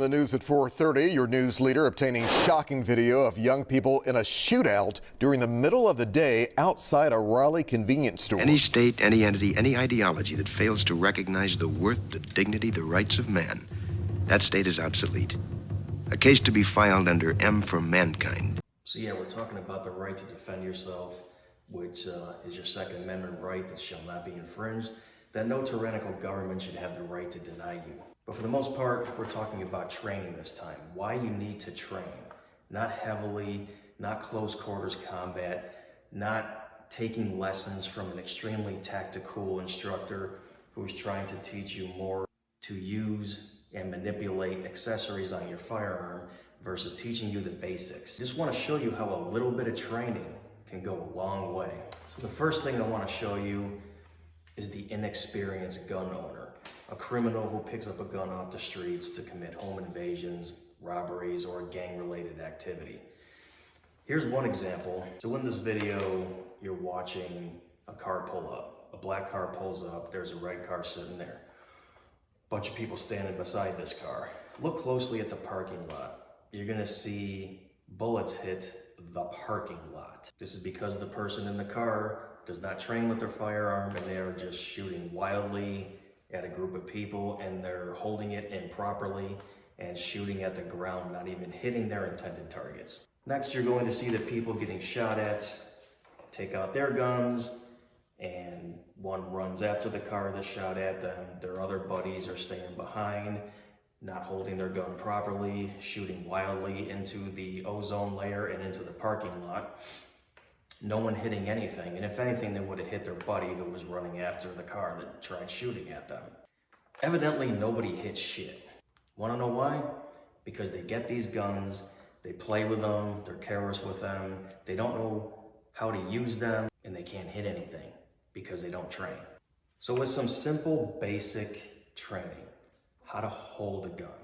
the news at 4:30, your news leader obtaining shocking video of young people in a shootout during the middle of the day outside a Raleigh convenience store. Any state, any entity, any ideology that fails to recognize the worth, the dignity, the rights of man, that state is obsolete. A case to be filed under M for Mankind. So yeah, we're talking about the right to defend yourself, which is your Second Amendment right that shall not be infringed, that no tyrannical government should have the right to deny you. But for the most part, we're talking about training this time. Why you need to train. Not heavily, not close quarters combat, not taking lessons from an extremely tactical instructor who's trying to teach you more to use and manipulate accessories on your firearm versus teaching you the basics. Just want to show you how a little bit of training can go a long way. So the first thing I want to show you is the inexperienced gun owner, a criminal who picks up a gun off the streets to commit home invasions, robberies, or gang-related activity. Here's one example. So in this video, you're watching a car pull up. A black car pulls up, there's a red car sitting there. Bunch of people standing beside this car. Look closely at the parking lot. You're gonna see bullets hit the parking lot. This is because the person in the car does not train with their firearm and they are just shooting wildly at a group of people, and they're holding it improperly and shooting at the ground, not even hitting their intended targets. Next, you're going to see the people getting shot at take out their guns, and one runs after the car that shot at them. Their other buddies are staying behind, not holding their gun properly, shooting wildly into the ozone layer and into the parking lot. No one hitting anything, and if anything, they would have hit their buddy who was running after the car that tried shooting at them. Evidently, nobody hit shit. Wanna know why? Because they get these guns, they play with them, they're careless with them, they don't know how to use them, and they can't hit anything because they don't train. So with some simple, basic training, how to hold a gun,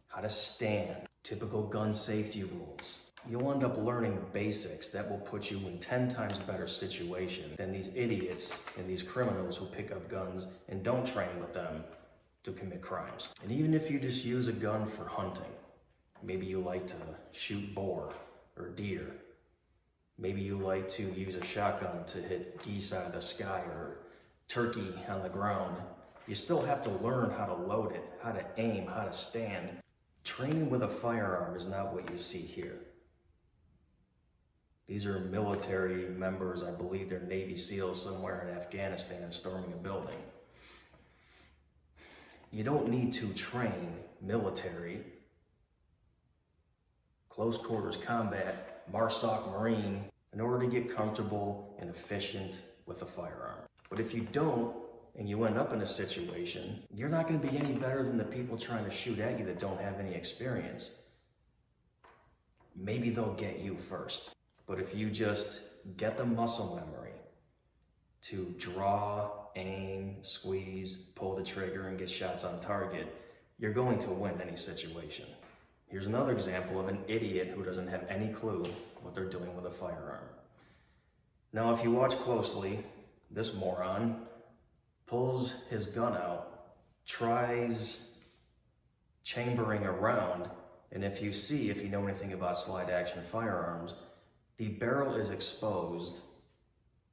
how to stand, typical gun safety rules, you'll end up learning basics that will put you in 10 times better situation than these idiots and these criminals who pick up guns and don't train with them to commit crimes. And even if you just use a gun for hunting, maybe you like to shoot boar or deer, maybe you like to use a shotgun to hit geese out of the sky or turkey on the ground, you still have to learn how to load it, how to aim, how to stand. Training with a firearm is not what you see here. These are military members, I believe they're Navy SEALs somewhere in Afghanistan storming a building. You don't need to train military, close quarters combat, MARSOC Marine in order to get comfortable and efficient with a firearm. But if you don't, and you end up in a situation, you're not gonna be any better than the people trying to shoot at you that don't have any experience. Maybe they'll get you first. But if you just get the muscle memory to draw, aim, squeeze, pull the trigger, and get shots on target, you're going to win any situation. Here's another example of an idiot who doesn't have any clue what they're doing with a firearm. Now, if you watch closely, this moron pulls his gun out, tries chambering around, and if you know anything about slide action firearms, the barrel is exposed,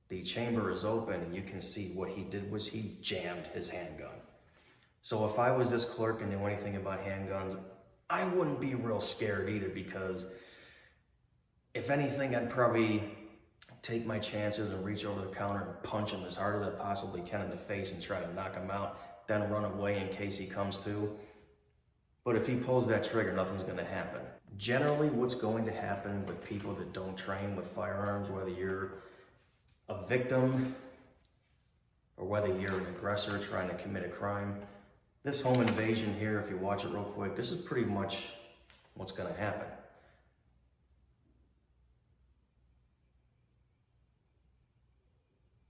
the chamber is open, and you can see what he did was he jammed his handgun. So if I was this clerk and knew anything about handguns, I wouldn't be real scared either, because if anything, I'd probably take my chances and reach over the counter and punch him as hard as I possibly can in the face and try to knock him out, then run away in case he comes to. But if he pulls that trigger, nothing's gonna happen. Generally, what's going to happen with people that don't train with firearms, whether you're a victim or whether you're an aggressor trying to commit a crime, this home invasion here, if you watch it real quick, this is pretty much what's gonna happen.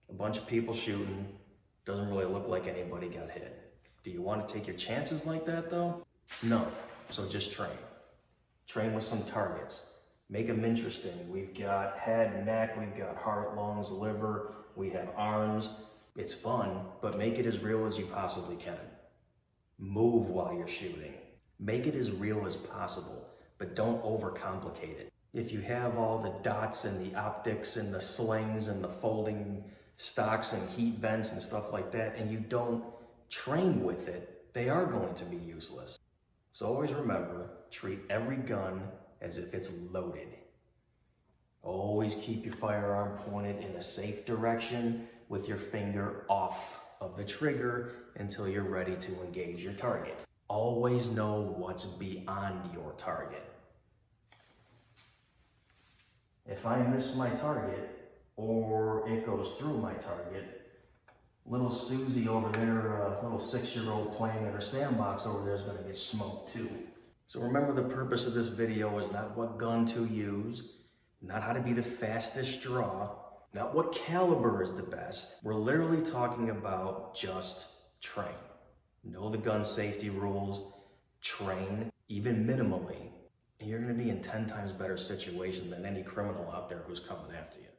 A bunch of people shooting, doesn't really look like anybody got hit. Do you want to take your chances like that though? No, so just train. Train with some targets. Make them interesting. We've got head, neck, we've got heart, lungs, liver, we have arms. It's fun, but make it as real as you possibly can. Move while you're shooting. Make it as real as possible, but don't overcomplicate it. If you have all the dots and the optics and the slings and the folding stocks and heat vents and stuff like that, and you don't train with it, they are going to be useless. So always remember, treat every gun as if it's loaded. Always keep your firearm pointed in a safe direction with your finger off of the trigger until you're ready to engage your target. Always know what's beyond your target. If I miss my target, or it goes through my target, little Susie over there, little 6-year-old playing in her sandbox over there is gonna get smoked too. So remember, the purpose of this video is not what gun to use, not how to be the fastest draw, not what caliber is the best. We're literally talking about just train. Know the gun safety rules, train, even minimally, and you're gonna be in 10 times better situation than any criminal out there who's coming after you.